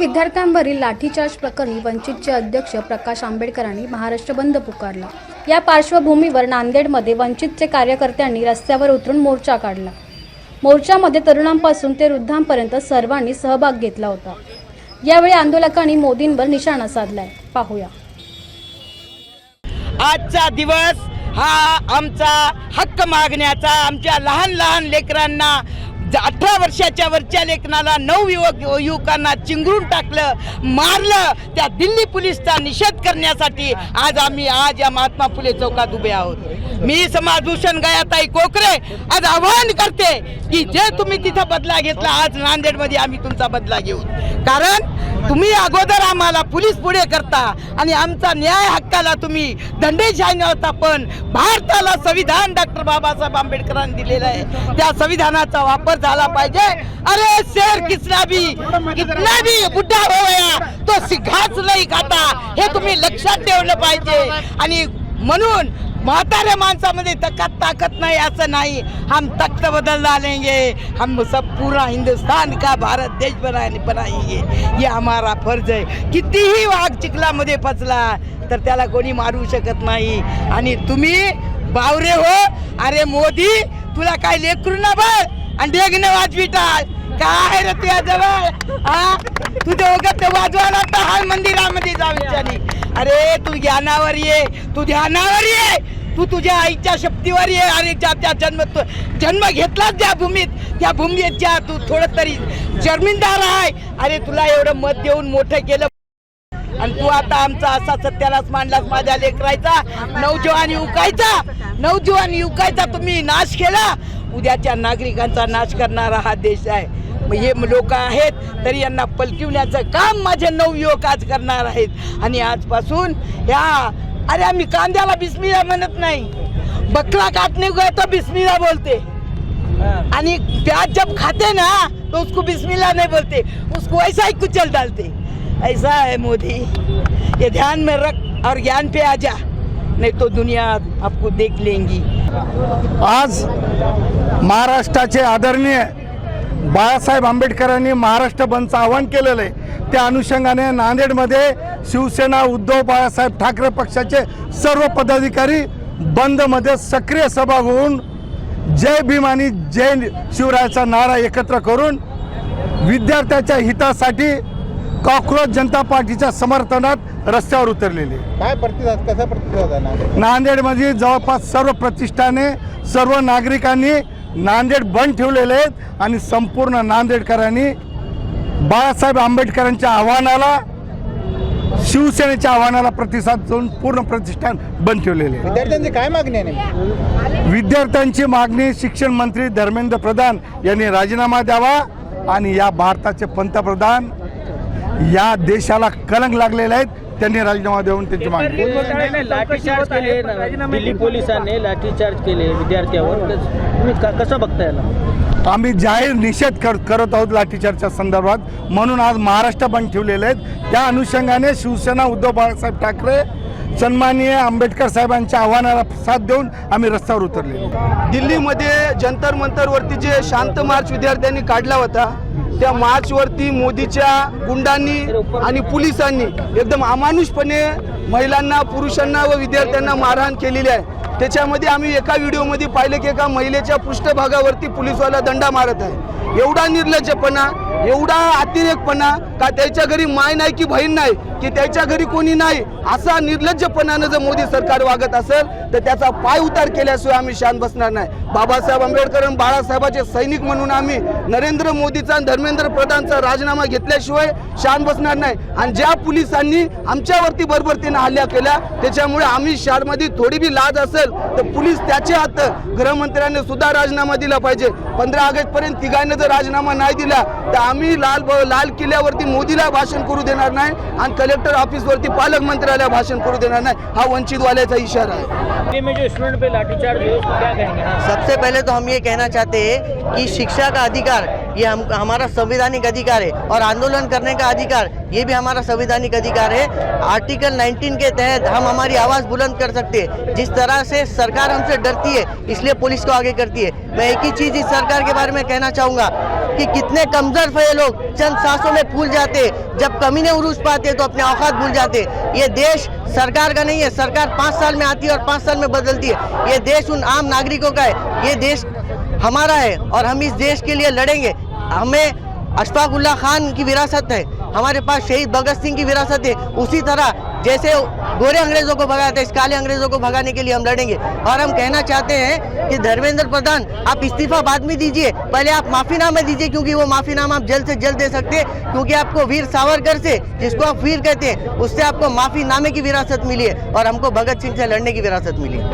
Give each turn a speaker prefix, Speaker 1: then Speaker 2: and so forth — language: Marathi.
Speaker 1: विद्यार्थ्यांवरील लाठीचार्ज प्रकरणी वंचितचे अध्यक्ष प्रकाश आंबेडकरांनी महाराष्ट्र बंद पुकारला। या पार्श्वभूमीवर नांदेडमध्ये वंचितचे कार्यकर्त्यांनी रस्त्यावर उतरून मोर्चा काढला। मोर्चामध्ये तरुणांपासून ते वृद्धांपर्यंत सर्वांनी सहभाग घेतला होता। यावेळी आंदोलकांनी मोदींवर निशाणा साधलाय। पाहूया।
Speaker 2: आजचा दिवस हा आमचा हक्क मागण्याचा, आमच्या लहान लहान लेकरांना 18 वर्षाच्या वरच्या लेकरांना 9 युवकांना चिंगरून टाकलं, मारलं, त्या दिल्ली पोलिसचा निषेध करण्यासाठी आज या महात्मा फुले चौकात उभे आहोत। मी समाजभूषण गयाताई कोकरे आज आवाहन करते की जे तुम्ही तिथं बदला घेतला, आज नांदेडमध्ये आम्ही तुमचा बदला घेऊ। कारण तुम्ही अगोदर आम्हाला पोलीस पुढे करता आणि आमचा न्याय हक्काला तुम्ही दंडेशाही होता, पण भारताला संविधान डॉक्टर बाबासाहेब आंबेडकरांनी दिलेलं आहे, त्या संविधानाचा वापर झाला पाहिजे। अरे शेर कितना भी बुड्ढा हो गया तो घास नहीं खाता, हे तुम्ही लक्षात ठेवलं पाहिजे। आणि म्हणून म्हाताऱ्या माणसामध्ये ताकत नाही असं नाही, हम तख्त बदल डालेंगे, हम सब पूरा हिंदुस्तान का भारत देश बनाएंगे, ये हमारा फर्ज है। कितीही वाघ चिखलामध्ये फसला तर त्याला कोणी मारू शकत नाही। आणि तुम्ही बावरे हो, अरे मोदी तुला काय लेकरू ना बळ आणि डेगणे वाजविता काय रे तुझ्या जवळ? तू दोघं वाजवायला तर हा मंदिरामध्ये जा विचारी। अरे तू ज्ञानावर ये, तू ध्यानावर ये, तू तुझ्या आईच्या शक्तीवर ये। अरे ज्या जन्म घेतलाच ज्या भूमीत, त्या भूमीच्या तू थोडं तरी जमीनदार आहे। अरे तुला एवढं मत देऊन मोठं केलं आणि तू आता आमचा असा सत्यानाश मांडलास, माझ्या लेकरायचा नवजवान युवकाचा तुम्ही नाश केला। उद्याच्या नागरिकांचा नाश करणारा हा देश आहे। हे लोक आहेत तरी यांना पलटवण्याचं काम माझे नवयुवक आज करणार आहेत। आणि आजपासून अरे आम्ही कांद्याला बिस्मिल्ला म्हणत नाही, बकरा काटने गए तो बिस्मिल्ला बोलते, आणि प्याज जब खाते ना तो उसको बिस्मिल्ला नहीं बोलते, उसको ऐसा ही कुचल डालते। ऐसा है मोदी, ये ध्यान में रख और ज्ञान पे आ जा, नहीं तो दुनिया आपको देख लेंगी।
Speaker 3: आज महाराष्ट्राचे आदरणीय बाळासाहेब आंबेडकरांनी महाराष्ट्र बंदचं आवाहन केलेलं आहे। त्या अनुषंगाने नांदेडमध्ये शिवसेना उद्धव बाळासाहेब ठाकरे पक्षाचे सर्व पदाधिकारी बंदमध्ये सक्रिय सहभाग होऊन जय भीम आणि जय शिवरायाचा नारा एकत्र करून विद्यार्थ्याच्या हितासाठी कॉक्रोच जनता पार्टीच्या समर्थनात रस्त्यावर उतरलेले।
Speaker 4: काय प्रतिसाद, कसा प्रतिसाद आहे?
Speaker 3: नांदेडमध्ये जवळपास सर्व प्रतिष्ठाने, सर्व नागरिकांनी नांदेड बंद ठेवलेले आहेत आणि संपूर्ण नांदेडकरांनी बाळासाहेब आंबेडकरांच्या आव्हानाला, शिवसेनेच्या आव्हानाला प्रतिसाद देऊन पूर्ण प्रतिष्ठान बंद ठेवलेले आहे।
Speaker 4: विद्यार्थ्यांची काय मागणी आहे?
Speaker 3: विद्यार्थ्यांची मागणी शिक्षण मंत्री धर्मेंद्र प्रधान यांनी राजीनामा द्यावा आणि या भारताचे पंतप्रधान या देशाला कलंक लागलेले आहेत, त्यांनी राजीनामा देऊन त्यांची मागणी।
Speaker 5: लाठीचार्ज केले, दिल्ली पोलिसांनी लाठीचार्ज केले विद्यार्थ्यांवर, तुम्ही कसं बघता याला?
Speaker 3: आम्ही जाहीर निषेध करत आहोत लाठीचार्जच्या संदर्भात, म्हणून आज महाराष्ट्र बंद ठेवलेले आहेत। त्या अनुषंगाने शिवसेना उद्धव बाळासाहेब ठाकरे सन्माननीय आंबेडकर साहेबांच्या आव्हानाला साथ देऊन आम्ही रस्त्यावर उतरले।
Speaker 6: दिल्लीमध्ये जंतर मंतरवरती जे शांत मार्च विद्यार्थ्यांनी काढला होता, त्या मार्चवरती मोदीच्या गुंडांनी आणि पोलिसांनी एकदम अमानुषपणे महिलांना, पुरुषांना व विद्यार्थ्यांना मारहाण केलेली आहे। त्याच्यामध्ये आम्ही एका व्हिडिओमध्ये पाहिलं की एका महिलेच्या पृष्ठभागावरती पोलिसवाला दंडा मारत आहे। एवढा निर्लज्जपणा, एवढा अतिरेकपणा, का त्याच्या घरी माय नाही की बहीण नाही, की त्याच्या घरी कोणी नाही, असा निर्लज्जपणानं जर मोदी सरकार वागत असेल तर त्याचा पाय उतार केल्याशिवाय आम्ही शांत बसणार नाही। बाबासाहेब आंबेडकर आणि बाळासाहेबाचे सैनिक म्हणून आम्ही नरेंद्र मोदीचा आणि धर्मेंद्र प्रधानचा राजीनामा घेतल्याशिवाय शांत बसणार नाही। आणि ज्या पोलिसांनी आमच्यावरती बर्बरतेने हल्ला केला, त्याच्यामुळे आम्ही शाळेमध्ये थोडी बी लाज असेल तर पोलीस त्याचे हात, गृहमंत्र्यांनी सुद्धा राजीनामा दिला पाहिजे। 15 ऑगस्ट पर्यंत तिघांनी जर राजीनामा नाही दिला तर आम्ही लाल किल्ल्यावरती मोदीला भाषण करू देणार नाही आणि कलेक्टर ऑफिसवरती पालकमंत्र्याला भाषण करू देणार नाही। हा वंचितवाल्याचा इशारा है।
Speaker 5: में जो स्टूडेंट पे लाठीचार्ज हुआ उसको क्या कहेंगे?
Speaker 7: सबसे पहले तो हम ये कहना चाहते हैं कि शिक्षा का अधिकार ये हमारा संवैधानिक अधिकार है, और आंदोलन करने का अधिकार ये भी हमारा संवैधानिक अधिकार है। आर्टिकल 19 के तहत हम हमारी आवाज़ बुलंद कर सकते हैं। जिस तरह से सरकार हमसे डरती है इसलिए पुलिस को आगे करती है। मैं एक ही चीज़ इस सरकार के बारे में कहना चाहूँगा कि कितने कमजोर थे ये लोग, चंद सांसों में फूल जाते, जब कमीने उरूज पाते तो अपने औकात भूल जाते। ये देश सरकार का नहीं है, सरकार 5 साल में आती है और 5 साल में बदलती है। ये देश उन आम नागरिकों का है, ये देश हमारा है और हम इस देश के लिए लड़ेंगे। हमें अशफाक उल्लाह खान की विरासत है, हमारे पास शहीद भगत सिंह की विरासत है। उसी तरह जैसे गोरे अंग्रेजों को भगाया था, इस काले अंग्रेजों को भगाने के लिए हम लड़ेंगे। और हम कहना चाहते हैं कि धर्मेंद्र प्रधान, आप इस्तीफा बाद में दीजिए, पहले आप माफीनामा दीजिए, क्योंकि वो माफीनामा आप जल्द से जल्द दे सकते हैं, क्योंकि आपको वीर सावरकर से, जिसको आप वीर कहते हैं, उससे आपको माफीनामे की विरासत मिली है और हमको भगत सिंह से लड़ने की विरासत मिली है।